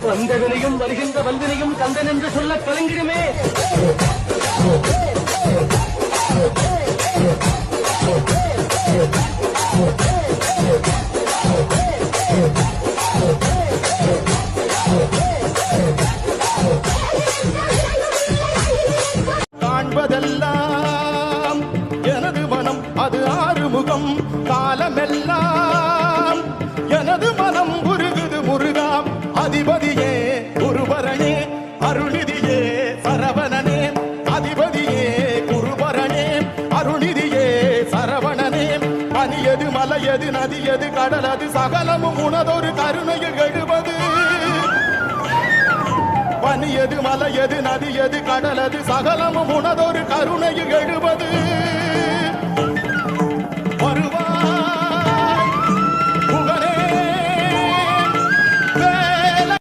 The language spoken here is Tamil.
வந்தவனையும் வருகின்ற வந்தனையும் கந்தன் என்று சொல்ல கலங்கிடுமே. காண்பதெல்லாம் எனது மனம் அது ஆறுமுகம், காலமெல்லாம் எனது மனம் உருகுது முருகாம். அதிபதியே குருபரனே அருள்நிதியே சரவணனே, அதிபதியே குருபரனே அருள்நிதியே சரவணனே. பனியது மலையது நதியது கடலது சகலமும் உனதொரு கருணையில் எழுவது. பனியது மலையது நதியது கடலது சகலமும் உனதொரு கருணையில் எழுவது.